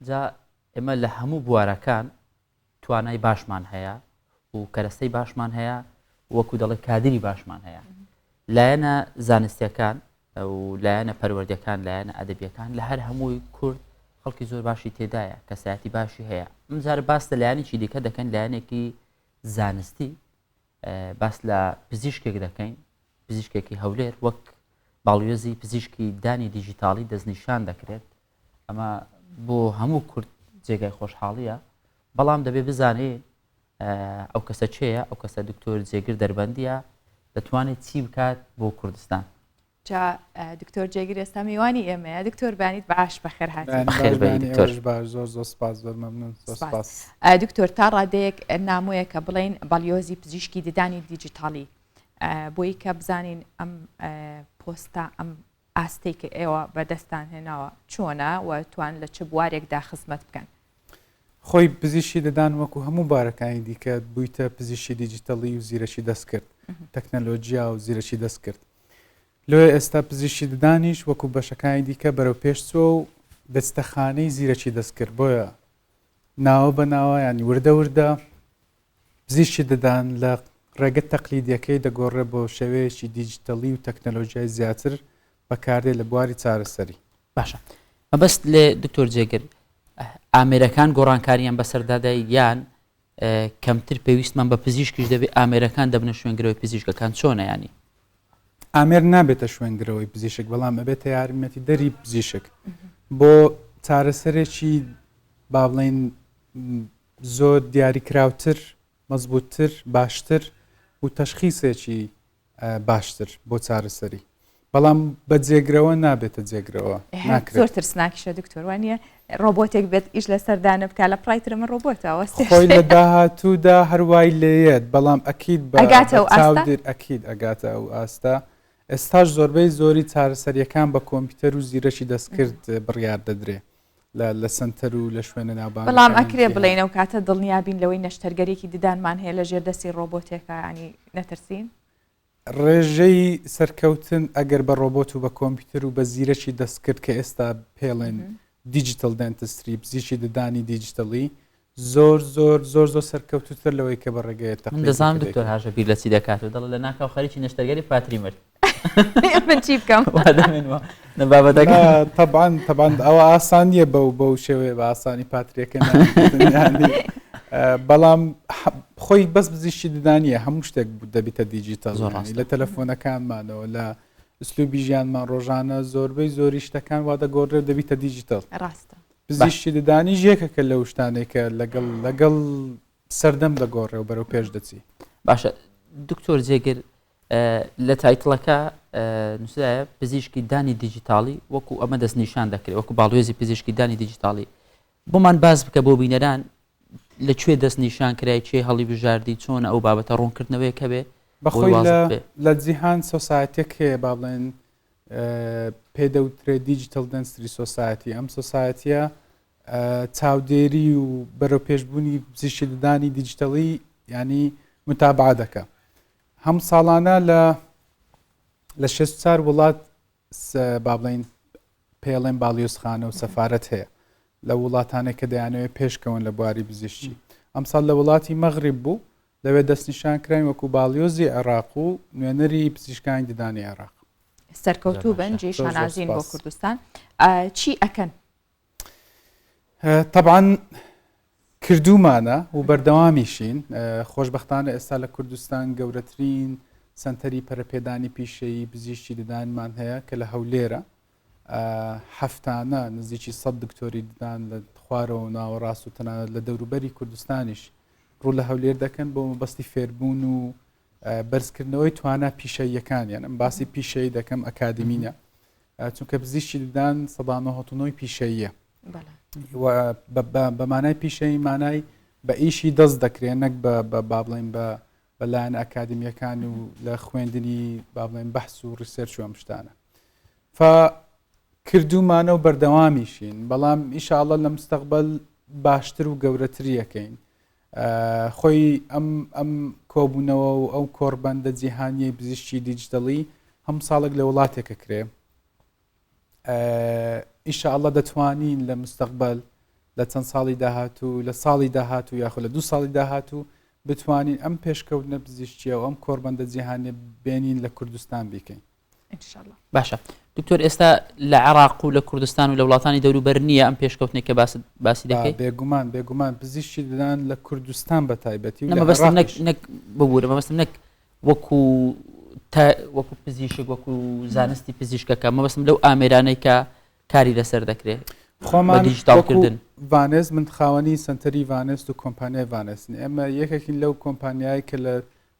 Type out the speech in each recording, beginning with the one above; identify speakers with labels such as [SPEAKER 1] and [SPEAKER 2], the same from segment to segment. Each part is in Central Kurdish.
[SPEAKER 1] جا ئێمە لە هەموو بوارەکان توانای باشمان هەیە و کەرەستەی باشمان هەیە وەکو دەڵێ کادری باشمان هەیە لایەنە زانستیەکان و لایەنە پەروەردەکان لایەنە ئەدەبیەکان لە هەر هەمووی کورد خەڵکی زۆر باشی تێدایە کەسایەتی باشی هەیە ئەمجار باس لە لایەنێکی دیکە دەکەن لایەنێکی زانستی باس لە پزیشکێک دەکەین پزیشکێکی هەولێر وەک باڵیۆزی پزیشکی دانی دیجیتاڵی دەستنیشان دەکرێت ئەمە بۆ هەموو کورد جێگای خۆشحاڵیە بەڵام دەبێ بزانێ ئەو کەسە چێە ئەو کەسە دکتۆر جێگر دەربەندیە دەتوانێت چی بکات بۆ کوردستان
[SPEAKER 2] جا دکتۆر جێگر ئێستا میوانی ئێمەیە دکتۆر بانیت بەعاش بەخێر هاتیت
[SPEAKER 3] زۆر سپاس زۆر مەمنون
[SPEAKER 2] دکتۆر تا ڕادەیەک نامۆیەکە بڵێن بەڵیۆزی پزیشکی ددانی دیجیتاڵی بۆی کە بزانین ئەم پۆستە ئەم ئاستەی کە ئێوە بەدەستان هێناوە چۆنە و توان لە چ بوارێکدا خزمەت بکەن
[SPEAKER 3] خۆی پزیشکی دەدان وەکو هەموو بارەکانی دیکە بوویتە پزیشکی دیجیتاڵی و زیرەکی دەست کرد تەکنەلۆجیا و زیرەکی دەست کرد لێ ئێستا پزیشکی ددانیش وەکو بەشەکانی دیکە بەرەو پێشچۆ و دەستەخانەی زیرەکی دەست کرد بۆیە ناوە بە ناوە ینی وردە وردە پزیشکی ددان لە ڕێگە تەقلیدیەکەی دەگۆڕێ بۆ شێوەیەکی دیجیتاڵی و تەکنەلۆژیای زیاتر بەکاردێ لە بواری چارەسەری
[SPEAKER 1] باشە مەبەست لێ دکتۆر جێگر ئامێرەکان گۆڕانکاریان بەسەردادای یان کەمتر پێویستمان بە پزیشکیش دەبێت ئامێرەکان دەبنە شوێنگرەوەی پزیشکەکان چۆنە ینی
[SPEAKER 3] ئامێر نابێتە شوێنگرەوەی پزیشک بەڵام ئەبێتە یارمەتی دەری پزیشک بۆ چارەسەرێکی با بڵێن زۆر دیاریکراوتر مەزبوطتر باشتر و تەشخیصێکی باشتر بۆ چارەسەری بەڵام بە جێگرەوە نابێتە جێگرەوە
[SPEAKER 2] زۆر ترسناکیشە دکتۆر وانە ڕۆبۆتێک بێت ئیش لە سەردانە بکە لە پڕایترە من ڕۆبۆتەوە
[SPEAKER 3] خۆی لە داهاتوودا هەروای لێیت بەڵام ئەکید ئەکید ئەگاتە ئەو ئاستا ئێستاش زۆربەی زۆری چارەسەریەکان بە کۆمپیوتەر و زیرەکی دەستکرد بڕیار دەدرێ لە سنتەر و لە شوێنە ناوبان
[SPEAKER 2] بەڵام ئەکرێ بڵێنەوە کاتە دڵنیابین لەوەی نەشتەرگەرێکی ددانمان هەیە لە ژێردەستی ڕۆبۆتێکە ینی نەترسین
[SPEAKER 3] ڕێژەی سەرکەوتن ئەگەر بە ڕۆبۆت و بە کۆمپیوتەر و بە زیرەکی دەستکرد کە ئێستا پێڵێن دیجیتال دنتستری پزیشکی ددانی دیجیتاڵی زۆر زۆر زۆر زۆر سەرکەوتوتر لەوەی کە بە ڕێگەیە
[SPEAKER 1] دەزانم دکتۆر هاژە بیر لە چی دەکاتەوە دەڵێ لە ناکاو خەریکی نەشتەرگەری پاتری مرد
[SPEAKER 2] من چی بکەم
[SPEAKER 3] طبعاً ئەوە ئاسانیە بەو شێوەیە بە ئاسانی پاتریەکە بەڵام خۆی بەس پزیشکی ددانیە هەموو شتێک دەبێتە دیجیتال لە تەلەفۆنەکانمانەوە لە ئسلوبی ژیانمان ڕۆژانە زۆربەی زۆری شتەکان وا دەگۆڕێ دەبێتە دیجیتال
[SPEAKER 2] ڕاستە
[SPEAKER 3] پزیشکی ددانی ژێکەکە لەو شتانێکە لەگەڵ سەردەم دەگۆڕێ و بەرەو پێش دەچی
[SPEAKER 1] باشە دکتۆر جێگر لە تایتڵەکە نووسایە پزیشکی دانی دیجیتاڵی وەکو ئەمە دەستنیشان دەکرێت وەکو باڵێزی پزیشکی دانی دیجیتاڵی بۆمان باز بکە بۆ بینەران لەکوێ دەستنیشان کرای چێ هەڵی بژاردی چۆن ئەو بابەتە ڕوونکردنەوەی کە بێ
[SPEAKER 3] بەخۆی لە جیهان سۆسایەتێک هەیە با بڵێن پێدەوترێت دیجیتال دەنستری سۆسایەتی ئەم سۆسایەتیە چاودێری و بەرەو پێشبوونی پزیشکی ددانی دیجیتاڵی ینی متابعە دەکە هەم ساڵانە لە 64 وڵات با بڵێن پێڵێن باڵیۆزخانە و سەفارەت هەیە لە وڵاتانێک کە دەیانەوێت پێشکەون لە بواری پزیشکی ئەمساڵ لە وڵاتی مەغریب بوو لەوێ دەستنیشان کراین وەکو باڵیۆزی عێراق و نوێنەری پزیشکانی ددانی عێراق
[SPEAKER 2] سەرکەوتوو بن جێی شانازین بۆ کوردستان چی ئەکەن
[SPEAKER 3] طبعاً کردومانە و بەردەوامیشین خۆشبەختانە ئێستا لە کوردستان گەورەترین سنتەری پەرەپێدانی پیشەیی پزیشکی ددانمان هەیە کە لە هەولێرە هەفتانە نزیکی 100 دکتۆری ددان لە خوارەوە ناوەڕاست و تەنانەت لە دەوروبەری کوردستانیش ڕوو لە هەولێر دەکەن بۆ مەبەستی فێربوون و بەرزکردنەوەی توانە پیشەیەکانیان ئەم باسی پیشەیی دەکەم ئەکادمینە چونکە پزیشکی ددان 1970 پیشەییە بە مانای پیشەی مانای بە ئیشی دەست دەکرێن نەک با بڵێن بەلایەن ئەکادمیەکان و لە خوێندنی با بڵێن بەحس و ڕیسێرچ و ئەم شتانە کردومانە و بەردەوامیشین بەڵام ئیشاءڵڵا لە مستەقبەل باشتر و گەورەتریەکەین خۆی ئەم کۆبوونەوە و ئەو کۆڕبەندە جیهانیەی پزیشکی دیجیتاڵی هەم ساڵێک لە وڵاتێکە کرێ ئیشاءڵڵا دەتوانین لە مستەقبەل لە چەند ساڵی داهاتوو لە ساڵی داهاتوو یاخۆ لە 2 ساڵی داهاتوو بتوانین ئەم پێشکەوتنە پزیشکیە و ئەم کۆربەندە جیهانێ بێنین لە کوردستان بیکەین.
[SPEAKER 1] باشە دکتۆر ئێستا لە عێراق و لە کوردستان و لە وڵاتانی دەوروبەر نییە ئەم پێشکەوتنێک کە باسی دەکەیت؟
[SPEAKER 3] بێگومان پزیشکی دەدان لە کوردستان بە تایبەتی
[SPEAKER 1] نەک ببوورە مەبەستم نەک وەکو پزیشک وەکو زانستی پزیشکەکە مەبەستم لەو ئامێرانەی کە کاری لەسەر دەکرێت
[SPEAKER 3] خۆمان دیجیتالکردن ڤانێز من خاوەنی سنتەری ڤانێست و کۆمپانیای ڤانێستن ئێمە یەکێکین لەو کۆمپانیایی کە لە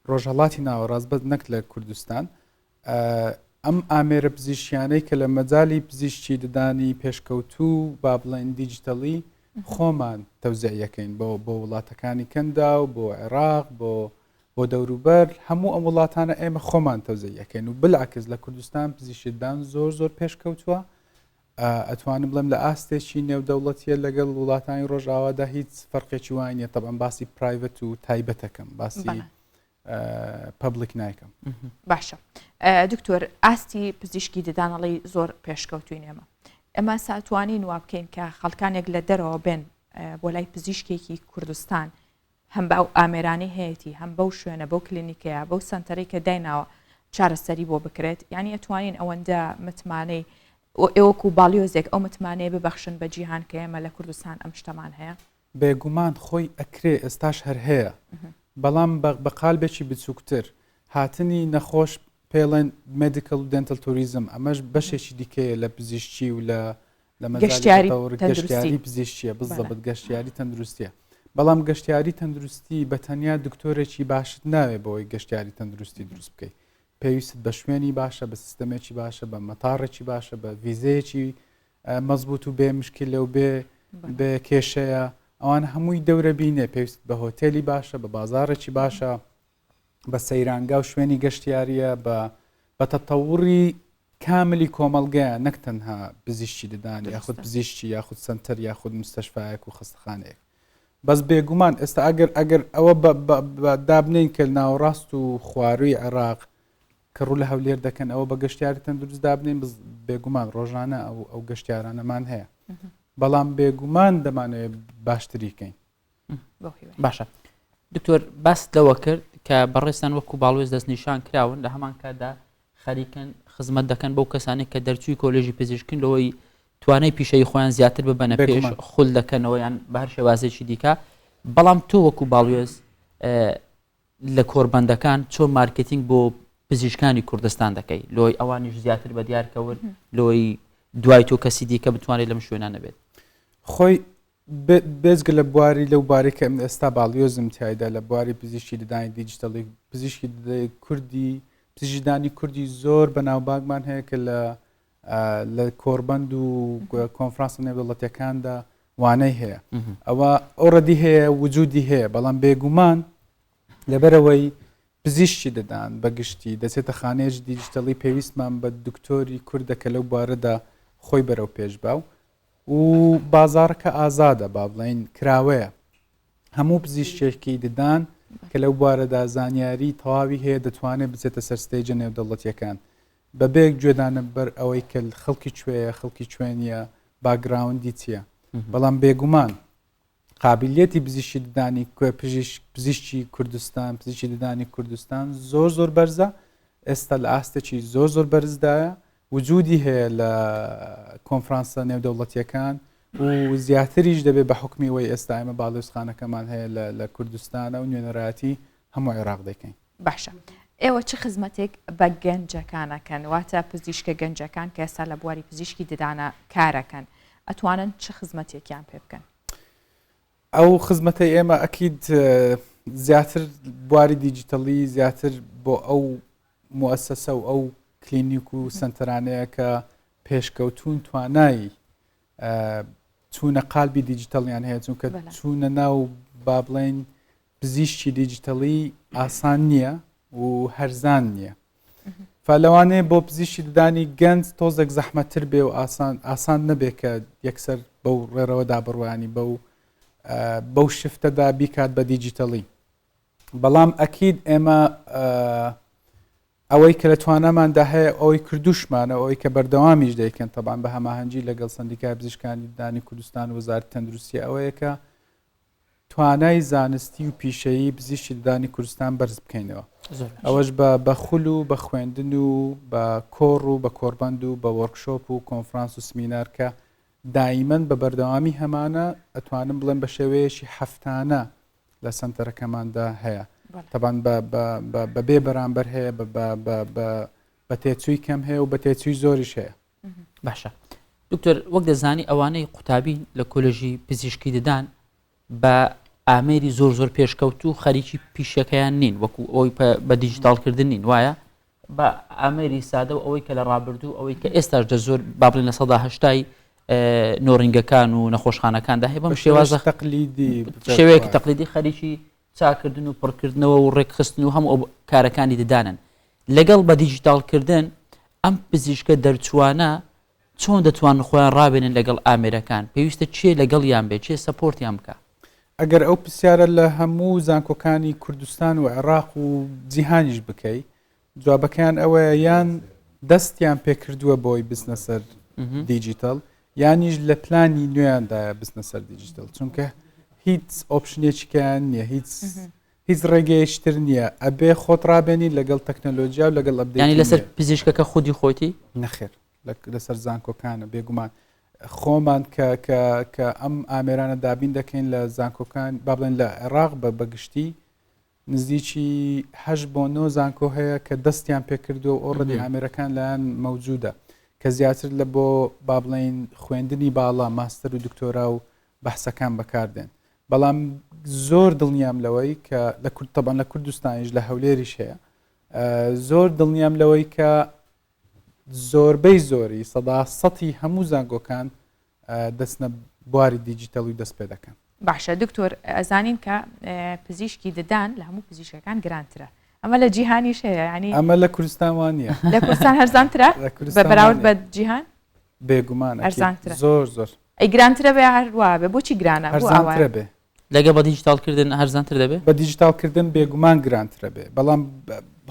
[SPEAKER 3] ڕۆژهەڵاتی ناوەڕاست بەس نەک لە کوردستان ئەم ئامێرە پزیشکیانەی کە لە مەجای پزیشکی ددانی پێشکەوتوو با بڵێن دیجیتەلی خۆمان تەوزیعەکەین بۆ وڵاتەکانی کەندا و بۆ عێراق بۆ دەوروبەر هەموو ئەم وڵاتانە ئێمە خۆمان تەوزیعەکەین و بالعکس لە کوردستان پزیشکدان زۆر پێشکەوتووە ئەتوانم بڵێم لە ئاستێکی نێودەوڵەتیە لەگەڵ وڵاتانی ڕۆژئاوادا هیچ فەرقێکی وانە تەبەن باسی پرایڤەت و تایبەتەکەم باسی پەبلیک نایکەم.
[SPEAKER 2] باشە دکتۆر ئاستی پزیشکی ددانەڵی زۆر پێشکەوتوین ئێمە ساتوانین وا بکەین کە خەڵکانێک لە دەرەوە بێن بۆ لای پزیشکێکی کوردستان هەم بەو ئامێرانی هەیەی هەم بەو شوێنە بەو کلینیکەیە بەو سنتەرەی کە دایناوە چارەسەری بۆ بکرێت یعنی ئەتوانین ئەوەندە متمانەی ئێوەکو باڵیۆزێک ئەو متمانەیە ببەخشن بە جیهان کە ئێمە لە کوردستان ئەم شتەمان هەیە؟
[SPEAKER 3] بێگومان خۆی ئەکرێ ئێستاش هەر هەیە بەڵام بە قالبێکی بچووکتر هاتنی نەخۆش پێڵێن مدیکل و دنتل توریزم ئەمەش بەشێکی دیکەیە لە پزیشکی و لە گەشتیاری پزیشکیە بزەبت گەشتیاری تەندروستیە بەڵام گەشتیاری تەندروستی بە تەنیا دکتۆرێکی باشت ناوێ بۆی گەشتیاری تەندروستی دروست بکەیت پێویست بە شوێنی باشە بە سیستەمێکی باشە بە مەتاڕێکی باشە بە ڤیزەیەکی مەزبوط و بێ مشکل لەو بێ کێشەیە ئەوان هەمووی دەورە بینێ پێویست بە هۆتێلی باشە بە بازارێکی باشە بە سەیرانگا و شوێنی گەشتیاریە بە تەتەوڕی کاملی کۆمەڵگەیە نەک تەنها پزیشکی ددانی یاخود پزیشکی یاخود سنتەر یاخود مستەشفایەک و خستەخانەیەک بەس بێگومان ئێستا ئەگەر ئەوە دابنین کە ناوەڕاست و خواروی عێراق کە ڕوو لە هەولێر دەکەن ئەوە بە گەشتیاری تەندروست دابنین بێگومان ڕۆژانە ئەو گەشتیارانەمان هەیە بەڵام بێگومان دەمانەوێت باشتریکەین.
[SPEAKER 1] باشە دکتۆر باس لەوە کرد کە بەڕێستان وەکو باڵوێز دەستنیشان کراون لە هەمان کاتدا خەریکن خزمەت دەکەن بەو کەسانێک کە دەرچووی کۆلێژی پزیشکن لەوەی توانای پیشەی خۆیان زیاتر ببەنە پێش خول دەکەنەوە یان بە هەر شێوازێکی دیکە بەڵام تۆ وەکو باڵوێز لە کۆربەندەکان چۆن مارکتینگ بۆ پزیشکانی کوردستان دەکەی لۆی ئەوانیش زیاتر بە دیارکەون لۆی دوای تۆ کەسی دیکە بتوانێت لەم شوێنانە بێت
[SPEAKER 3] خۆی بێزگە لە بواری لەو بارێکە ئێستا باڵیۆزم تایدا لە بواری پزیشکی ددانی دیجیتەڵی پزیشکی کوردی پزیشکدانی کوردی زۆر بەناوبانگمان هەیە کە لە کۆربەند و کۆنفرانسە نێودەوڵەتیەکاندا وانەی هەیە ئەوە ئۆڕەدی هەیە وجودی هەیە بەڵام بێگومان لەبەرەوەی پزیشکی دەدان بەگشتی دەچێتە خانەیەکی دیجیتەڵی پێویستمان بە دکتۆری کوردەکە لەو بارەدا خۆی بەرەو پێش باو و بازارەکە ئازادە با بڵێن کراوەیە هەموو پزیشکێکی ددان کە لەو بارەدا زانیاری تەواوی هەیە دەتوانێت بچێتە سەر ستێجە نێودەوڵەتیەکان بەبێک گوێدانە بەر ئەوەی کە خەڵکی کوێیە خەڵکی کوێنیە باگراوندی چییە بەڵام بێگومان قابلیەتی پزیشکی ددانی پزیشکی کوردستان پزیشکی ددانی کوردستان زۆر بەرزە ئێستا لە ئاستێکی زۆر بەرزدایە وجودی هەیە لە کۆنفرانسە نێودەوڵەتیەکان و زیاتریش دەبێت بە حکمی وی ئێستا ئێمە باڵێزخانەکەمان هەیە لە کوردستانە و نوێنەرایەتی هەموو عێراق دەکەین.
[SPEAKER 2] باشە ئێوە چه خزمەتێک بە گەنجەکانەکەن واتە پزیشکە گەنجەکان کە ئێستا لە بواری پزیشکی ددانە کارەکەن ئەتوانن چه خزمەتێکیان پێ بکەن؟
[SPEAKER 3] ئەو خزمەتەی ئێمە ئەکید زیاتر بواری دیجیتەڵی زیاتر بۆ ئەو موەسسە و ئەو کلینیک و سنتەرانەیە کە پێشکەوتون توانایی چوونە قالبی دیجیتەڵیان هەیە چونکە چوونە ناو با بڵێن پزیشکی دیجیتەڵی ئاسان نییە و هەرزان نییە فالەوانەیە بۆ پزیشکی ددانی گەنج تۆزێک زەحمەتتر بێ و ئاسان نەبێت کە یەکسەر بەو ڕێڕەوەدا بڕوانی بەو شفتەدا بیکات بە دیجیتەڵی بەڵام ئەکید ئێمە ئەوەی کە لە توانەماندا هەیە ئەوەی کردوشمانە ئەوەی کە بەردەوامیش دەیکەن تەبان بە هەماهەنگی لەگەڵ سندیکای پزیشکانی دانی کوردستان و وەزارەتی تەندروستی ئەوەیە کە توانای زانستی و پیشەیی پزیشکی دانی کوردستان بەرز بکەینەوە ئەوەش بە خول و بە خوێندن و بە کۆڕ و بە کۆربەند و بە وەرکشۆپ و کۆنفرانس و سمینار کە دائیمەن بە بەردەوامی هەمانە ئەتوانم بڵێن بە شێوەیەشی هەفتانە لە سنتەرەکەماندا هەیە تەبان بەبێ بەرامبەر هەیە بە تێچووی کەم هەیە و بە تێچووی زۆریش هەیە.
[SPEAKER 1] باشە دکتۆر وەک دەزانی ئەوانەی قوتابی لە کۆلێژی پزیشکی ددان بە ئامێری زۆر پێشکەوت و خەریکی پیشەکەیان نین وەکو ئەوی بە دیجیتالکردن نین وایە بە ئامێری سادە و ئەوەی کە لە ڕابردوو ئەوەی کە ئێستاش دە زۆر با بڵێن لە سەدا هەشتای نۆڕینگەکان و نەخۆشخانەکاندا هەیە بەم شێوازە شێوەیەکی تەقلیدی خەریکی چاکردن و پڕکردنەوە و ڕێکخستن و هەموو ئەو کارەکانی ددانن لەگەڵ بە دیجیتالکردن ئەم پزیشکە دەرچوانە چۆن دەتوان خۆیان ڕابێنن لەگەڵ ئامێرەکان پێویستە چێ لەگەڵ یان بێ چێ سەپۆرتیان بکە
[SPEAKER 3] ئەگەر ئەو پرسیارە لە هەموو زانکۆکانی کوردستان و عێراق و جیهانیش بکەیت جوابەکەیان ئەوەیە یان دەستیان پێکردووە بۆی بستنە سەر دیجیتال یانیش لە پلانی نوێیاندایە بستنە سەر دیجیتال چونکە هیچ ئۆپشنێکیان نییە هیچ ڕێگەیشتر نییە ئەبێ خۆت ڕابێنی لەگەڵ تەکنەلۆژیا و لەگەڵ
[SPEAKER 1] ئەبدێتی لەسەر پزیشکەکە خودی خۆتی
[SPEAKER 3] نەخێر لەسەر زانکۆکانە بێگومان خۆمان کە ئەم ئامێرانە دابین دەکەین لە زانکۆکان با بڵێن لە عێراق بەگشتی نزیکی 8 بۆ 9 زانکۆ هەیە کە دەستیان پێکردو و ئۆڕەدی ئامێرەکان لایەن مەوجودە کە زیاتر لە بۆ با بڵێن خوێندنی باڵا ماستەر و دکتۆرا و بەحسەکان بەکاردێن بەڵام زۆر دڵنیام لەوەی کە لە تەبان لە کوردستانیش لە هەولێریش هەیە زۆر دڵنیام لەوەی کە زۆربەی زۆری سەدی هەموو زانکۆکان دەستنە بواری دیجیتەڵی دەست پێ دەکەن.
[SPEAKER 2] باشە دکتۆر ئەزانین کە پزیشکی ددان لە هەموو پزیشکەکان گرانترە ئەمە لە جیهانیش هەیە ینی
[SPEAKER 3] ئەمە لە کوردستان وانە
[SPEAKER 2] لە کوردستان هەرزانترە بە بەراورد بە جیهان
[SPEAKER 3] بێگومان
[SPEAKER 2] هەرزانترە
[SPEAKER 3] زۆر
[SPEAKER 2] ئەی گرانترە بێ هەروە بێ بۆچی گرانە
[SPEAKER 3] هەرزانترە بێ
[SPEAKER 1] لەگە بە دیجیتالکردن هەرزانتر دەبێت
[SPEAKER 3] بە دیجیتالکردن بێگومان گرانترە بێ بەڵام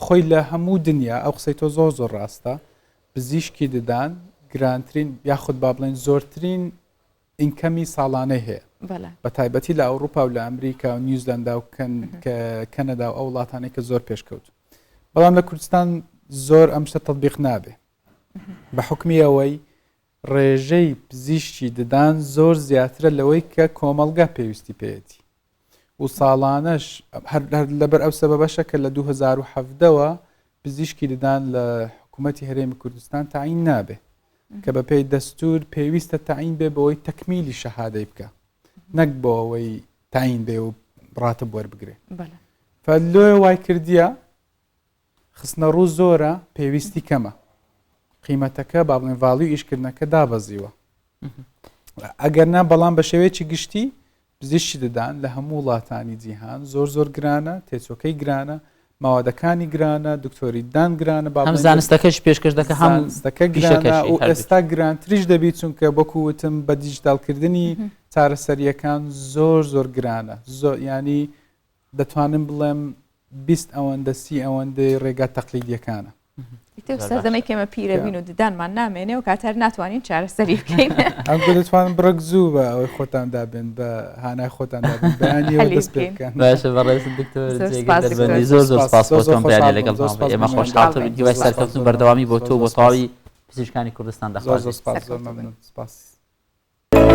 [SPEAKER 3] خۆی لە هەموو دنیا ئەو قسەی تۆ زۆر ڕاستە پزیشکی ددان گرانترین یاخود با بڵێن زۆرترین ئینکەمی ساڵانەی هەیە بە تایبەتی لە ئەوروپا و لە ئەمریکا و نیوزلندا و کەنەدا و ئەو وڵاتانەی کە زۆر پێشکەوت بەڵام لە کوردستان زۆر ئەم شتە تەطبیق نابێ بە حکمی ئەوەی ڕێژەی پزیشکی ددان زۆر زیاترە لەوەی کە کۆمەڵگا پێویستی پێێتی و ساڵانەش لەبەر ئەو سەبەبەشە کە لە 2017ەوە پزیشکی ددان لە حکوومەتی هەرێمی کوردستان تعین نابێ کە بە پێی دەستور پێویستە تعین بێ بەوەی تەکمیلی شەهادەی بکە نەک بۆ ئەوەی تعین بێ و ڕاتب وەربگرێ فەلۆ وای کردیە خستنە ڕوو زۆرە پێویستی کەمە قیمەتەکە با بڵێن ڤاڵیو ئیشکردنەکە دابەزیوە ئەگەر نا بەڵام بە شێوەیەکی گشتی پزیشکی ددان لە هەموو وڵاتانی جیهان زۆر گرانە تێچۆکەی گرانە ماوەدەکانی گرانە دکتۆری دان گرانە
[SPEAKER 1] هەم زانستەکەش پێشکەش دەکە
[SPEAKER 3] هەمستەکە گرانە و ئێستا گرانتریش دەبیت چونکە بەکووتم بە دیجیتالکردنی چارەسەریەکان زۆر گرانە زۆر ینی دەتوانم بڵێم 20 ئەوەندە 30 ئەوەندەی ڕێگا تەقلیدیەکانە
[SPEAKER 2] سەردەمەی کێمە پیرەبین و ددانمان نامێنێ و کاتەر ناتوانین چارەسەری بکەین
[SPEAKER 3] ئەم دەتوانم بڕک زوو بە ئەوەی خۆتان دابن بە هانای خۆتان بەیانیەوە دەست پێ بکەن.
[SPEAKER 1] باشە بەڕێز دکتۆر زۆر سپاس بۆ تۆم پرانی لەگەڵ ئێمە خۆشحاڵتر دیوای سەرکەوتن بەردەوامی بۆ تۆ بۆ تەواوی پزیشکانی کوردستان دەخوازێت.
[SPEAKER 3] زۆر سپاس زۆر مەمنون سپاس.